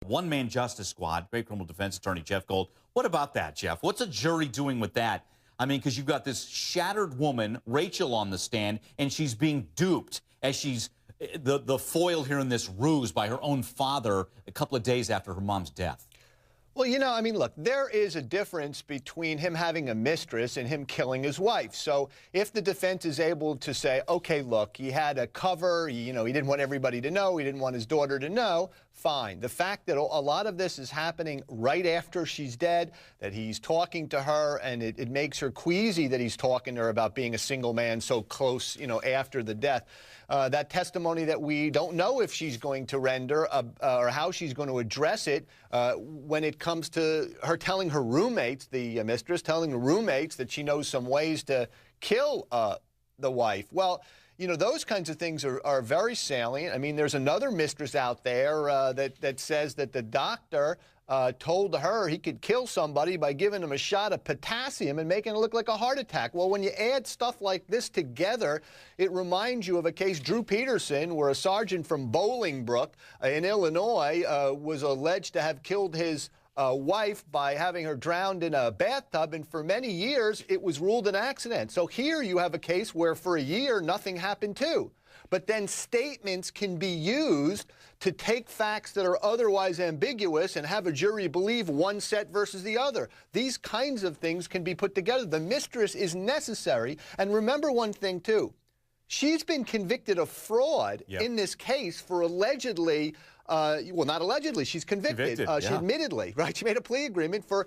One-man justice squad, great criminal defense attorney Jeff Gold. What about that, Jeff? What's a jury doing with that? I mean, because you've got this shattered woman, Rachel, on the stand, and she's being duped as she's the foil here in this ruse by her own father a couple of days after her mom's death. Well, you know, I mean, look, there is a difference between him having a mistress and him killing his wife. So if the defense is able to say, okay, look, he had a cover, he didn't want everybody to know, he didn't want his daughter to know, fine. The fact that a lot of this is happening right after she's dead, that he's talking to her, and it makes her queasy that he's talking to her about being a single man so close, after the death. That testimony that we don't know if she's going to render or how she's going to address it when it comes to her telling her roommates, the mistress telling the roommates that she knows some ways to kill the wife. Well, those kinds of things are very salient. I mean, there's another mistress out there that says that the doctor told her he could kill somebody by giving him a shot of potassium and making it look like a heart attack. Well, when you add stuff like this together, it reminds you of a case, Drew Peterson, where a sergeant from Bolingbrook in Illinois was alleged to have killed his wife by having her drowned in a bathtub, and for many years it was ruled an accident. So here you have a case where for a year nothing happened too. But then statements can be used to take facts that are otherwise ambiguous and have a jury believe one set versus the other. These kinds of things can be put together. The mistress is necessary. And remember one thing, too. She's been convicted of fraud in this case for allegedly, well, not allegedly, she's convicted. She admittedly, right? She made a plea agreement for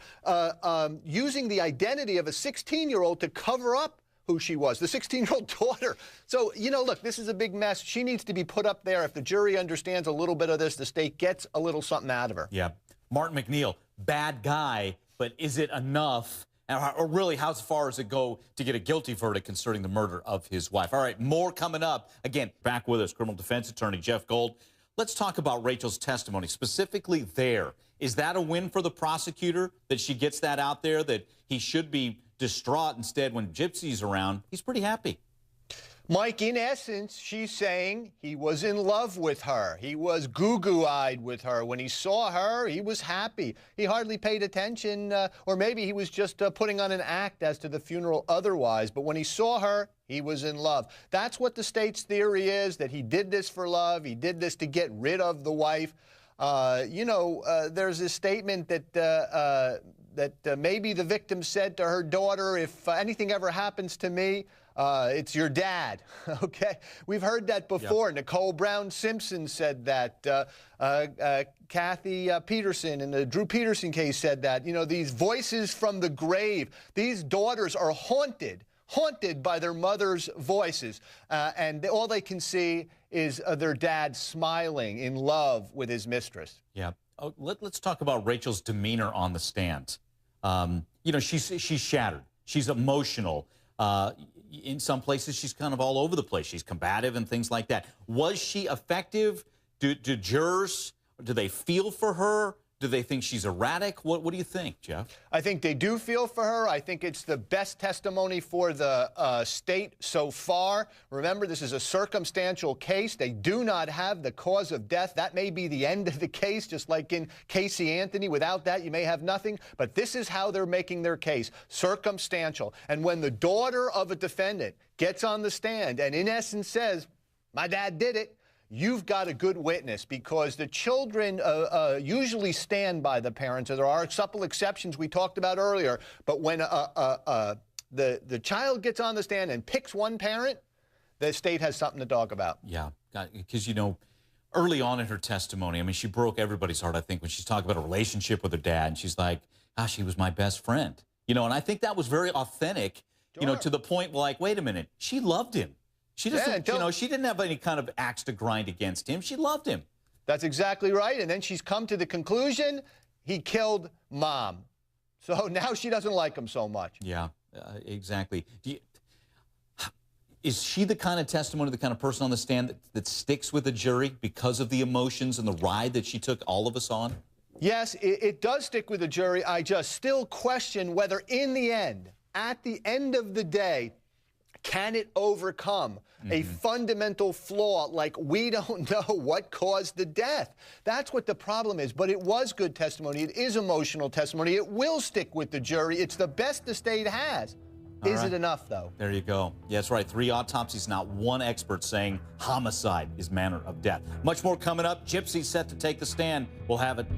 using the identity of a 16-year-old to cover up who she was, the 16-year-old daughter. So, look, this is a big mess. She needs to be put up there. If the jury understands a little bit of this, the state gets a little something out of her. Yeah. Martin MacNeill, bad guy, but is it enough? Or really, how far does it go to get a guilty verdict concerning the murder of his wife? All right, more coming up. Again, back with us, criminal defense attorney Jeff Gold. Let's talk about Rachel's testimony, specifically there. Is that a win for the prosecutor, that she gets that out there, that he should be distraught? Instead, when Gypsy's around, he's pretty happy. Mike, in essence, she's saying he was in love with her. He was goo-goo-eyed with her. When he saw her, he was happy. He hardly paid attention, or maybe he was just putting on an act as to the funeral otherwise. But when he saw her, he was in love. That's what the state's theory is, that he did this for love. He did this to get rid of the wife. There's this statement that maybe the victim said to her daughter, if anything ever happens to me, it's your dad. Okay, we've heard that before. Yep. Nicole Brown Simpson said that. Kathy Peterson in the Drew Peterson case said that. These voices from the grave. These daughters are haunted by their mother's voices, and all they can see is their dad smiling in love with his mistress. Yeah. Let's talk about Rachel's demeanor on the stand. She's shattered. She's emotional. In some places, she's kind of all over the place. She's combative and things like that. Was she effective? Do jurors, do they feel for her? Do they think she's erratic? What do you think, Jeff? I think they do feel for her. I think it's the best testimony for the state so far. Remember, this is a circumstantial case. They do not have the cause of death. That may be the end of the case, just like in Casey Anthony. Without that, you may have nothing. But this is how they're making their case, circumstantial. And when the daughter of a defendant gets on the stand and in essence says, my dad did it, you've got a good witness, because the children usually stand by the parents. There are a couple exceptions we talked about earlier, but when the child gets on the stand and picks one parent, the state has something to talk about. Yeah, because, early on in her testimony, I mean, she broke everybody's heart, I think, when she's talking about a relationship with her dad, and she's like, gosh, he was my best friend. And I think that was very authentic, sure. To the point, like, wait a minute, she loved him. She doesn't, she didn't have any kind of axe to grind against him. She loved him. That's exactly right. And then she's come to the conclusion he killed Mom. So now she doesn't like him so much. Yeah, exactly. Is she the kind of testimony, the kind of person on the stand that sticks with the jury because of the emotions and the ride that she took all of us on? Yes, it does stick with the jury. I just still question whether in the end, at the end of the day, Can it overcome a fundamental flaw like we don't know what caused the death? That's what the problem is. But it was good testimony. It is emotional testimony. It will stick with the jury. It's the best the state has. Is it enough, though? There you go. Yeah, that's right. 3 autopsies, not one expert saying homicide is manner of death. Much more coming up. Gypsy set to take the stand. We'll have it.